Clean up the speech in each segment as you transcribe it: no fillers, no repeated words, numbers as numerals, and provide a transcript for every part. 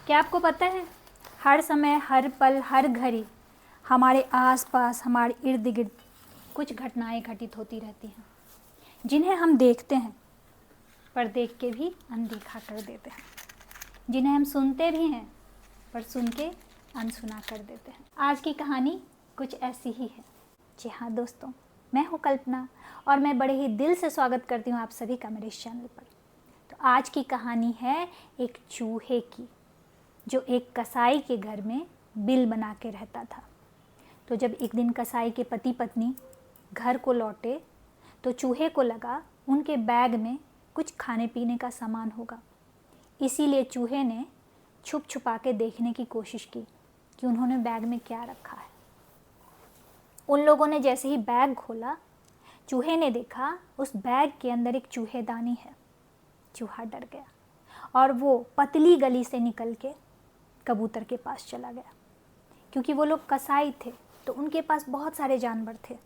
क्या आपको पता है, हर समय, हर पल, हर घड़ी हमारे आसपास, हमारे इर्द गिर्द कुछ घटनाएं घटित होती रहती हैं जिन्हें हम देखते हैं पर देख के भी अनदेखा कर देते हैं, जिन्हें हम सुनते भी हैं पर सुन के अनसुना कर देते हैं। आज की कहानी कुछ ऐसी ही है। जी हाँ दोस्तों, मैं हूँ कल्पना और मैं बड़े ही दिल से स्वागत करती हूँ आप सभी का मेरे इस चैनल पर। तो आज की कहानी है एक चूहे की, जो एक कसाई के घर में बिल बना के रहता था। तो जब एक दिन कसाई के पति पत्नी घर को लौटे तो चूहे को लगा उनके बैग में कुछ खाने पीने का सामान होगा। इसीलिए चूहे ने छुप छुपा के देखने की कोशिश की कि उन्होंने बैग में क्या रखा है। उन लोगों ने जैसे ही बैग खोला, चूहे ने देखा उस बैग के अंदर एक चूहेदानी है। चूहा डर गया और वो पतली गली से निकल के कबूतर के पास चला गया, क्योंकि वो लोग कसाई थे तो उनके पास बहुत सारे जानवर थे।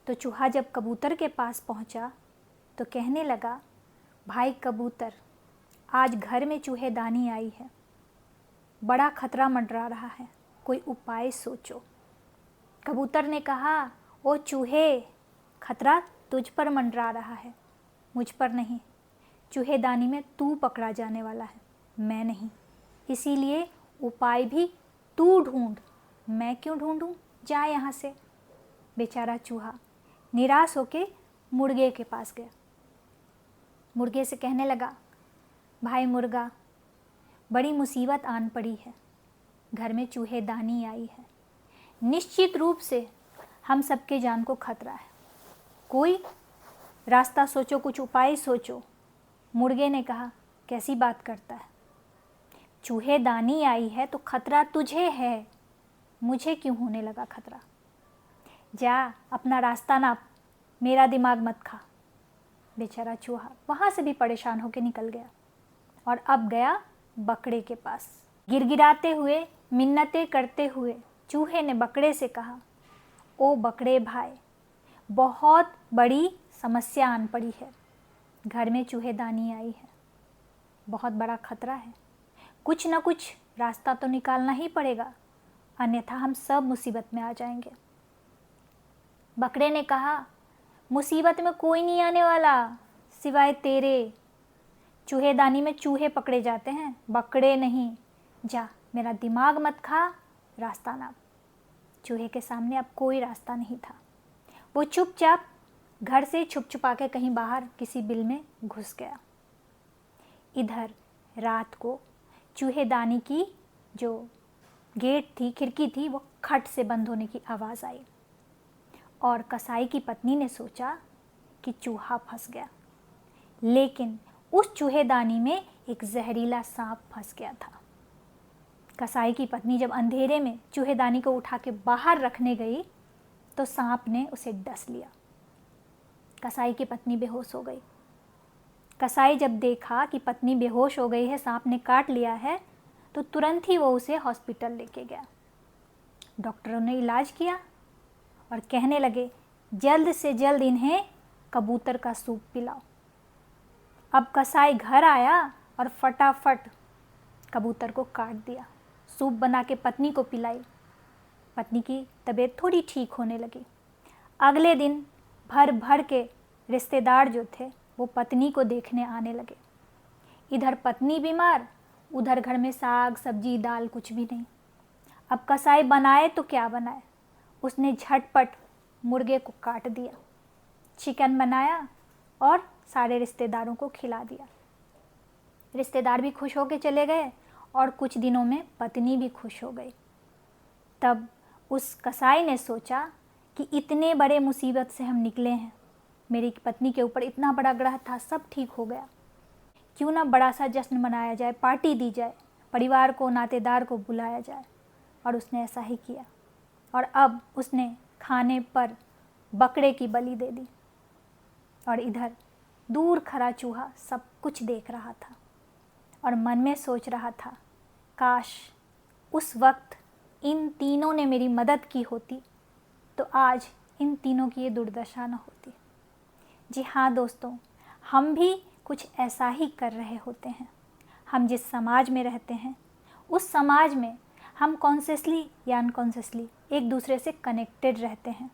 तो चूहा जब कबूतर के पास पहुंचा तो कहने लगा, भाई कबूतर, आज घर में चूहेदानी आई है, बड़ा खतरा मंडरा रहा है, कोई उपाय सोचो। कबूतर ने कहा, ओ चूहे, खतरा तुझ पर मंडरा रहा है, मुझ पर नहीं। चूहेदानी में तू पकड़ा जाने वाला है, मैं नहीं। इसीलिए उपाय भी तू ढूंढ, मैं क्यों ढूंढूं, जा यहाँ से। बेचारा चूहा निराश होके मुर्गे के पास गया। मुर्गे से कहने लगा, भाई मुर्गा, बड़ी मुसीबत आन पड़ी है, घर में चूहेदानी आई है, निश्चित रूप से हम सबके जान को खतरा है, कोई रास्ता सोचो, कुछ उपाय सोचो। मुर्गे ने कहा, कैसी बात करता है, चूहेदानी आई है तो खतरा तुझे है, मुझे क्यों होने लगा खतरा। जा अपना रास्ता नाप, मेरा दिमाग मत खा। बेचारा चूहा वहाँ से भी परेशान होकर निकल गया और अब गया बकरे के पास। गिड़गिड़ाते हुए, मिन्नतें करते हुए चूहे ने बकरे से कहा, ओ बकरे भाई, बहुत बड़ी समस्या आन पड़ी है, घर में चूहेदानी आई है, बहुत बड़ा खतरा है, कुछ ना कुछ रास्ता तो निकालना ही पड़ेगा, अन्यथा हम सब मुसीबत में आ जाएंगे। बकरे ने कहा, मुसीबत में कोई नहीं आने वाला सिवाय तेरे। चूहेदानी में चूहे पकड़े जाते हैं, बकरे नहीं। जा मेरा दिमाग मत खा, रास्ता नाप। चूहे के सामने अब कोई रास्ता नहीं था। वो चुपचाप घर से छुप छुपा के कहीं बाहर किसी बिल में घुस गया। इधर रात को चूहेदानी की जो गेट थी, खिड़की थी, वो खट से बंद होने की आवाज़ आई और कसाई की पत्नी ने सोचा कि चूहा फंस गया। लेकिन उस चूहेदानी में एक जहरीला सांप फंस गया था। कसाई की पत्नी जब अंधेरे में चूहेदानी को उठा के बाहर रखने गई तो सांप ने उसे डस लिया। कसाई की पत्नी बेहोश हो गई। कसाई जब देखा कि पत्नी बेहोश हो गई है, सांप ने काट लिया है, तो तुरंत ही वो उसे हॉस्पिटल लेके गया। डॉक्टरों ने इलाज किया और कहने लगे, जल्द से जल्द इन्हें कबूतर का सूप पिलाओ। अब कसाई घर आया और फटाफट कबूतर को काट दिया, सूप बना के पत्नी को पिलाई। पत्नी की तबीयत थोड़ी ठीक होने लगी। अगले दिन भर भर के रिश्तेदार जो थे वो पत्नी को देखने आने लगे। इधर पत्नी बीमार, उधर घर में साग सब्जी दाल कुछ भी नहीं। अब कसाई बनाए तो क्या बनाए, उसने झटपट मुर्गे को काट दिया, चिकन बनाया और सारे रिश्तेदारों को खिला दिया। रिश्तेदार भी खुश होकर चले गए और कुछ दिनों में पत्नी भी खुश हो गई। तब उस कसाई ने सोचा कि इतने बड़े मुसीबत से हम निकले हैं, मेरी पत्नी के ऊपर इतना बड़ा ग्रह था, सब ठीक हो गया, क्यों ना बड़ा सा जश्न मनाया जाए, पार्टी दी जाए, परिवार को, नातेदार को बुलाया जाए। और उसने ऐसा ही किया और अब उसने खाने पर बकरे की बलि दे दी। और इधर दूर खड़ा चूहा सब कुछ देख रहा था और मन में सोच रहा था, काश उस वक्त इन तीनों ने मेरी मदद की होती तो आज इन तीनों की ये दुर्दशा न होती। जी हाँ दोस्तों, हम भी कुछ ऐसा ही कर रहे होते हैं। हम जिस समाज में रहते हैं उस समाज में हम कॉन्शियसली या अनकॉन्शियसली एक दूसरे से कनेक्टेड रहते हैं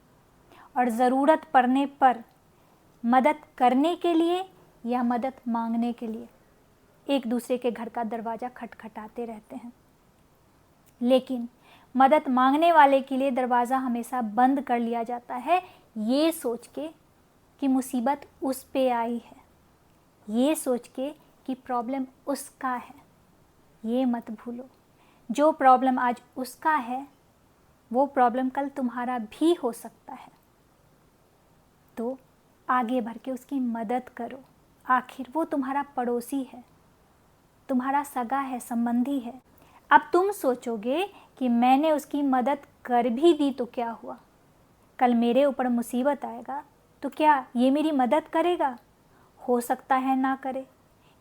और ज़रूरत पड़ने पर मदद करने के लिए या मदद मांगने के लिए एक दूसरे के घर का दरवाज़ा खटखटाते रहते हैं। लेकिन मदद मांगने वाले के लिए दरवाज़ा हमेशा बंद कर लिया जाता है, ये सोच के कि मुसीबत उस पे आई है, ये सोच के कि प्रॉब्लम उसका है। ये मत भूलो, जो प्रॉब्लम आज उसका है वो प्रॉब्लम कल तुम्हारा भी हो सकता है। तो आगे बढ़ के उसकी मदद करो, आखिर वो तुम्हारा पड़ोसी है, तुम्हारा सगा है, संबंधी है। अब तुम सोचोगे कि मैंने उसकी मदद कर भी दी तो क्या हुआ, कल मेरे ऊपर मुसीबत आएगा तो क्या ये मेरी मदद करेगा? हो सकता है ना करे,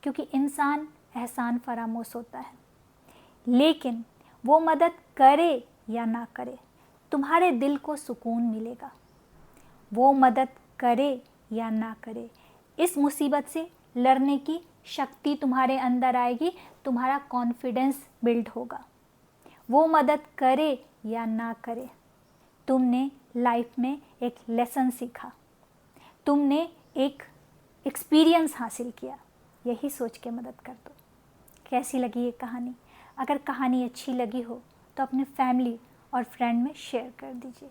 क्योंकि इंसान एहसान फरामोश होता है। लेकिन वो मदद करे या ना करे, तुम्हारे दिल को सुकून मिलेगा। वो मदद करे या ना करे, इस मुसीबत से लड़ने की शक्ति तुम्हारे अंदर आएगी, तुम्हारा कॉन्फिडेंस बिल्ड होगा। वो मदद करे या ना करे, तुमने लाइफ में एक लेसन सीखा, तुमने एक एक्सपीरियंस हासिल किया। यही सोच के मदद कर दो। कैसी लगी ये कहानी? अगर कहानी अच्छी लगी हो तो अपने फैमिली और फ्रेंड में शेयर कर दीजिए।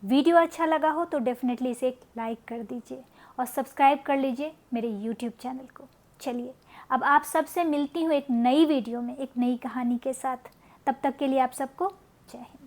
वीडियो अच्छा लगा हो तो डेफिनेटली इसे एक लाइक कर दीजिए और सब्सक्राइब कर लीजिए मेरे यूट्यूब चैनल को। चलिए अब आप सबसे मिलती हूँ एक नई वीडियो में एक नई कहानी के साथ। तब तक के लिए आप सबको जय हिंद।